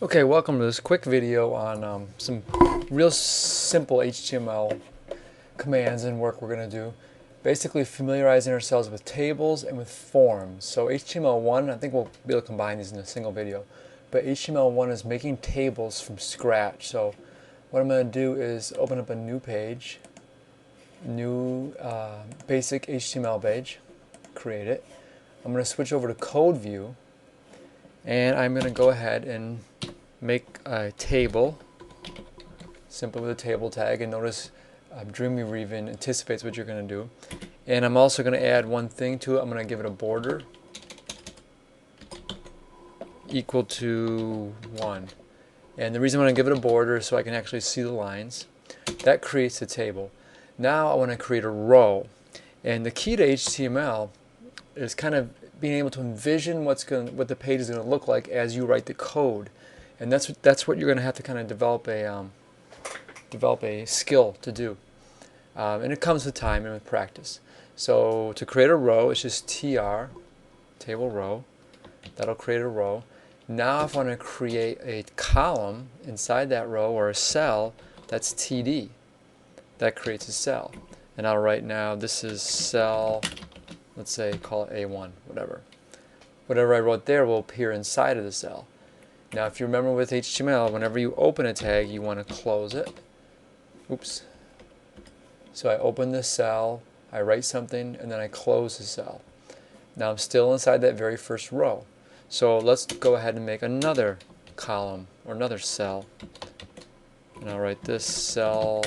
Okay, welcome to this quick video on some real simple HTML commands and work we're going to do. Basically familiarizing ourselves with tables and with forms. So HTML1, I think we'll be able to combine these in a single video. But HTML1 is making tables from scratch. So what I'm going to do is open up a new page, new basic HTML page, create it. I'm going to switch over to code view, and I'm going to go ahead and make a table simply with a table tag, and notice Dreamweaver even anticipates what you're going to do. And I'm also going to add one thing to it. I'm going to give it a border equal to 1. And the reason I'm going to give it a border is so I can actually see the lines. That creates a table. Now I want to create a row. And the key to HTML is kind of being able to envision what the page is going to look like as you write the code. And that's what you're going to have to kind of develop a skill to do. And it comes with time and with practice. So to create a row, it's just tr, table row. That'll create a row. Now if I want to create a column inside that row or a cell, that's td. That creates a cell. And I'll write now, this is cell, let's say call it A1, whatever. Whatever I wrote there will appear inside of the cell. Now if you remember with HTML, whenever you open a tag, you want to close it. Oops. So I open this cell, I write something, and then I close the cell. Now I'm still inside that very first row. So let's go ahead and make another column or another cell. And I'll write this cell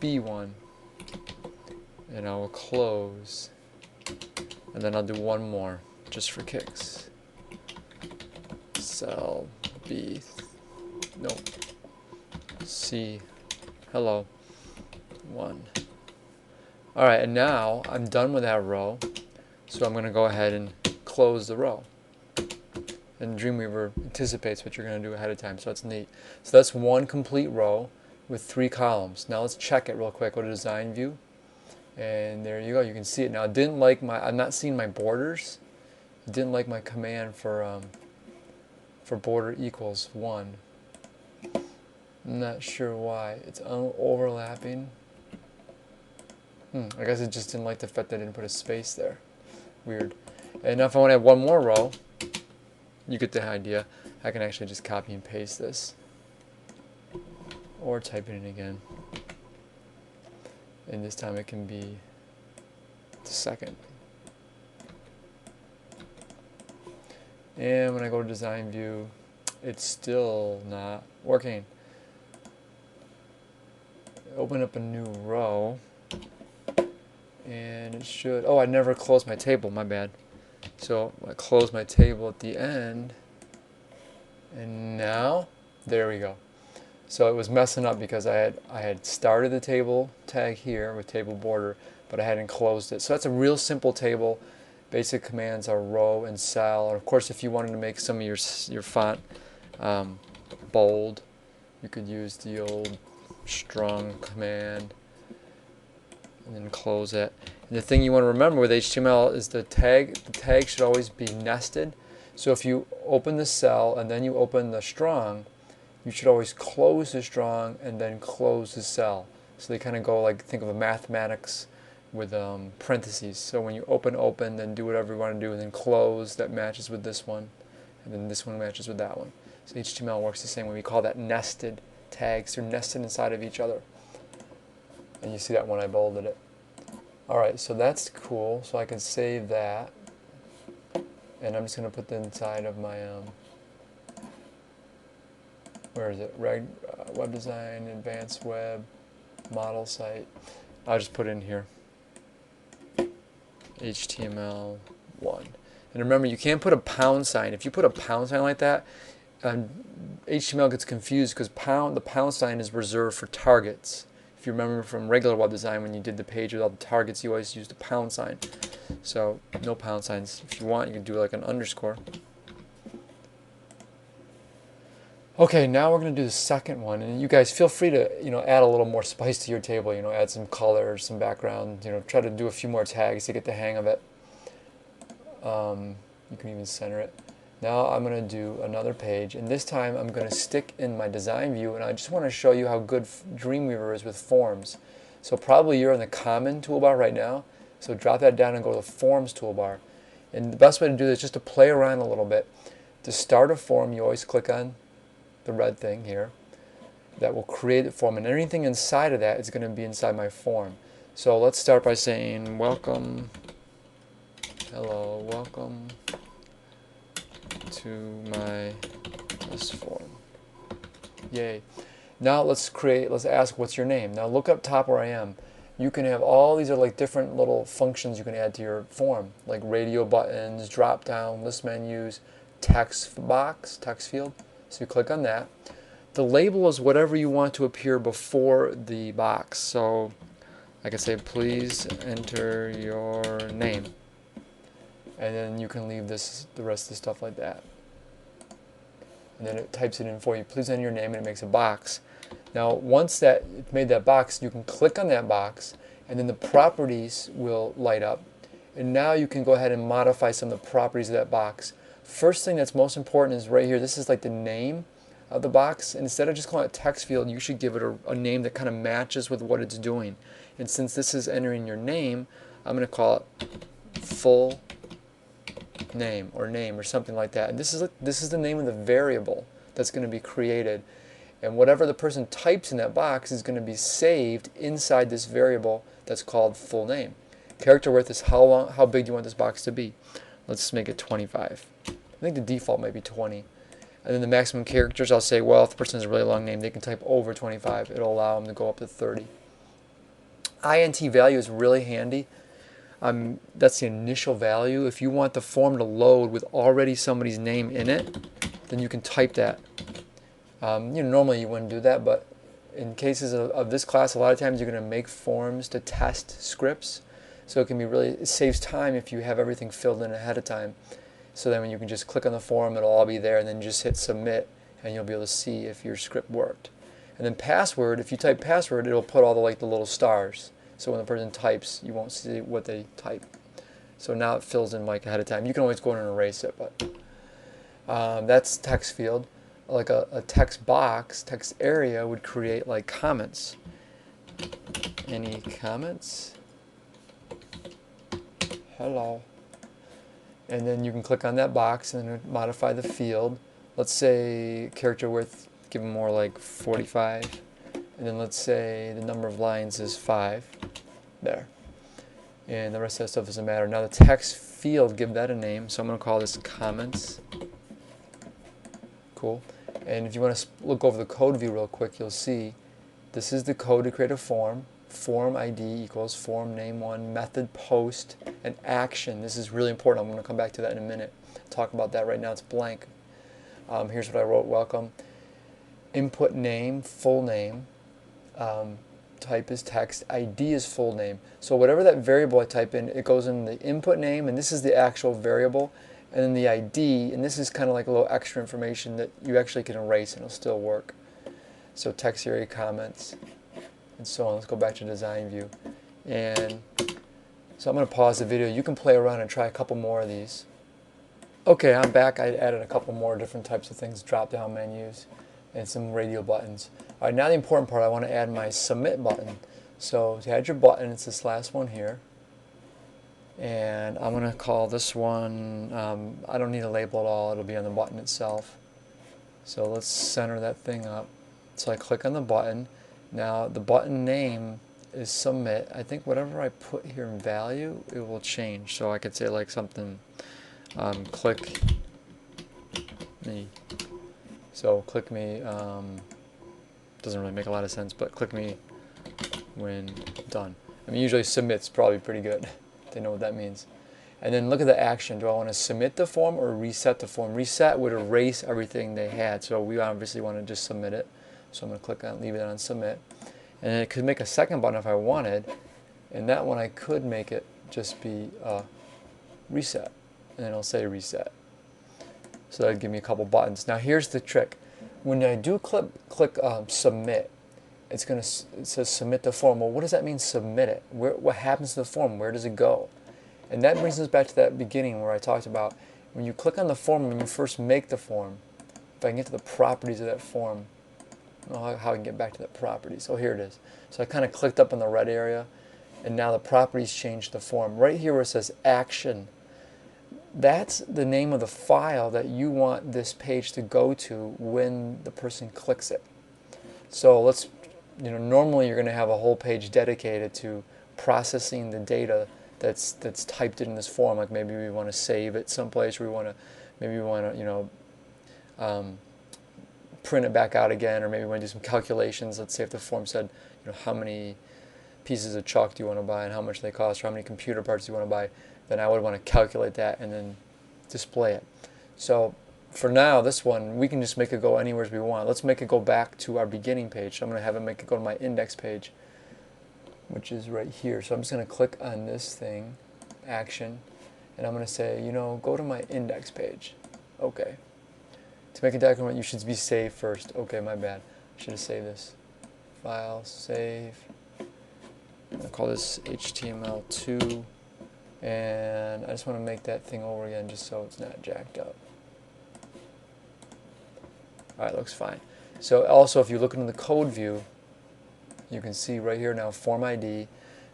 B1. And I will close. And then I'll do one more just for kicks. Cell B, no, C, hello, 1. Alright, and now I'm done with that row, so I'm going to go ahead and close the row. And Dreamweaver anticipates what you're going to do ahead of time, so that's neat. So that's one complete row with 3 columns. Now let's check it real quick. Go to design view, and there you go. You can see it now. I'm not seeing my borders. It didn't like my command for border equals 1. I'm not sure why. It's overlapping. I guess it just didn't like the fact that I didn't put a space there. Weird. And now if I want to add one more row, you get the idea. I can actually just copy and paste this. Or type it in again. And this time it can be the second. And when I go to design view, it's still not working. Open up a new row, and it should, oh, I never closed my table, my bad. So I close my table at the end, and now, there we go. So it was messing up because I had started the table tag here with table border, but I hadn't closed it. So that's a real simple table. Basic commands are row and cell. And of course, if you wanted to make some of your font bold, you could use the old strong command and then close it. And the thing you want to remember with HTML is the tag should always be nested. So if you open the cell and then you open the strong, you should always close the strong and then close the cell. So they kind of go like, think of a mathematics with parentheses. So when you open, then do whatever you want to do, and then close, that matches with this one, and then this one matches with that one. So HTML works the same way. We call that nested tags. They're nested inside of each other. And you see that when I bolded it. Alright, so that's cool. So I can save that. And I'm just going to put that inside of my, where is it? Web design, advanced web, model site. I'll just put it in here. HTML1. And remember, you can't put a pound sign. If you put a pound sign like that, HTML gets confused because the pound sign is reserved for targets. If you remember from regular web design, when you did the page with all the targets, you always used a pound sign. So no pound signs. If you want, you can do like an underscore. Okay, now we're going to do the second one, and you guys feel free to add a little more spice to your table. Add some color, some background. Try to do a few more tags to get the hang of it. You can even center it. Now I'm going to do another page, and this time I'm going to stick in my design view, and I just want to show you how good Dreamweaver is with forms. So probably you're in the common toolbar right now, so drop that down and go to the forms toolbar. And the best way to do this is just to play around a little bit. To start a form, you always click on the red thing here. That will create a form, and anything inside of that is going to be inside my form. So let's start by saying welcome, hello, welcome to my test form. Yay. Now let's ask what's your name. Now look up top where I am. You can have all these are like different little functions you can add to your form, like radio buttons, drop down, list menus, text box, text field. So you click on that. The label is whatever you want to appear before the box. So I can say please enter your name. And then you can leave the rest of the stuff like that. And then it types it in for you. Please enter your name, and it makes a box. Now, once it made that box, you can click on that box, and then the properties will light up. And now you can go ahead and modify some of the properties of that box. First thing that's most important is right here. This is like the name of the box. And instead of just calling it text field, you should give it a name that kind of matches with what it's doing. And since this is entering your name, I'm going to call it full name or something like that. And this is the name of the variable that's going to be created, and whatever the person types in that box is going to be saved inside this variable that's called full name. Character width is how big do you want this box to be. Let's make it 25. I think the default might be 20. And then the maximum characters, I'll say, well, if the person has a really long name, they can type over 25. It'll allow them to go up to 30. INT value is really handy. That's the initial value. If you want the form to load with already somebody's name in it, then you can type that. Normally you wouldn't do that, but in cases of this class, a lot of times you're going to make forms to test scripts. So it saves time if you have everything filled in ahead of time. So then when you can just click on the form, it'll all be there, and then just hit submit, and you'll be able to see if your script worked. And then password, if you type password, it'll put all the little stars. So when the person types, you won't see what they type. So now it fills in ahead of time. You can always go in and erase it, but that's text field. Like a text box, text area would create like comments. Any comments? Hello. And then you can click on that box and then modify the field. Let's say character width, give them more like 45. And then let's say the number of lines is 5. There. And the rest of that stuff doesn't matter. Now the text field, give that a name. So I'm going to call this comments. Cool. And if you want to look over the code view real quick, you'll see this is the code to create a form. Form ID equals form name 1, method post, and action. This is really important. I'm going to come back to that in a minute. Talk about that right now. It's blank. Here's what I wrote. Welcome. Input name, full name. Type is text. ID is full name. So whatever that variable I type in, it goes in the input name, and this is the actual variable. And then the ID, and this is kind of like a little extra information that you actually can erase and it'll still work. So text area, comments, and so on. Let's go back to design view. And so I'm going to pause the video. You can play around and try a couple more of these. Okay, I'm back. I added a couple more different types of things, drop-down menus, and some radio buttons. All right, now the important part, I want to add my submit button. So to add your button, it's this last one here. And I'm going to call this one, I don't need a label at all, it'll be on the button itself. So let's center that thing up. So I click on the button. Now the button name is submit. I think whatever I put here in value, it will change. So I could say like something, click me. So click me, doesn't really make a lot of sense, but click me when done. I mean, usually submit's probably pretty good. They know what that means. And then look at the action. Do I want to submit the form or reset the form? Reset would erase everything they had, so we obviously want to just submit it. So I'm going to click on, leave it on submit. And then it could make a second button if I wanted, and that one I could make it just be reset, and then it'll say reset. So that'd give me a couple buttons. Now here's the trick. When I do click submit, it says submit the form. Well, what does that mean, submit it? What happens to the form? Where does it go? And that brings us back to that beginning where I talked about when you click on the form, when you first make the form, if I can get to the properties of that form, I don't know how I can get back to the properties. Oh, here it is. So I kind of clicked up in the red area, and now the properties changed the form. Right here where it says action, that's the name of the file that you want this page to go to when the person clicks it. So let's, normally you're going to have a whole page dedicated to processing the data that's typed in this form. Like maybe we want to save it someplace, or maybe we want to, print it back out again, or maybe we want to do some calculations. Let's say if the form said, how many pieces of chalk do you want to buy and how much they cost, or how many computer parts do you want to buy, then I would want to calculate that and then display it. So for now, this one, we can just make it go anywhere we want. Let's make it go back to our beginning page. So I'm going to have it make it go to my index page, which is right here. So I'm just going to click on this thing, action, and I'm going to say, go to my index page. Okay. To make a document, you should be saved first. Okay, my bad. I should have saved this. File, save. I'm going to call this html2. And I just want to make that thing over again just so it's not jacked up. Alright, looks fine. So also, if you look into the code view, you can see right here now, form ID,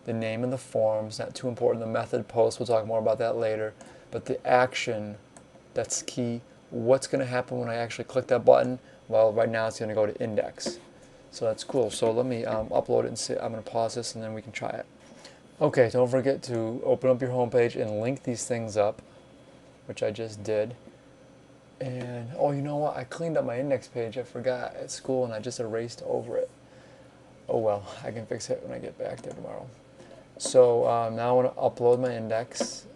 the name of the form. It's not too important. The method post, we'll talk more about that later. But the action, that's key. What's going to happen when I actually click that button? Well, right now it's going to go to index. So that's cool. So let me upload it and see. I'm going to pause this and then we can try it. Okay, don't forget to open up your home page and link these things up, which I just did. And, oh, you know what? I cleaned up my index page. I forgot at school and I just erased over it. Oh well, I can fix it when I get back there tomorrow. So now I want to upload my index.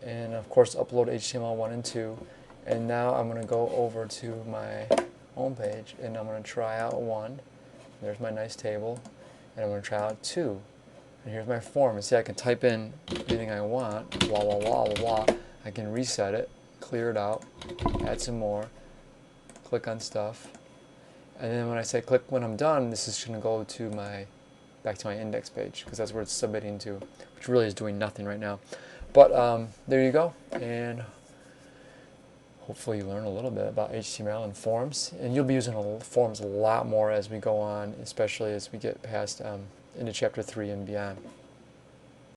And of course upload html1 and 2, and now I'm going to go over to my home page and I'm going to try out 1. There's my nice table, and I'm going to try out 2, and here's my form. And see, I can type in anything I want, blah blah blah blah blah. I can reset it, clear it out, add some more, click on stuff, and then when I say click when I'm done, this is going to go to back to my index page, because that's where it's submitting to, which really is doing nothing right now. But there you go, and hopefully you learn a little bit about HTML and forms, and you'll be using forms a lot more as we go on, especially as we get past into chapter 3 and beyond.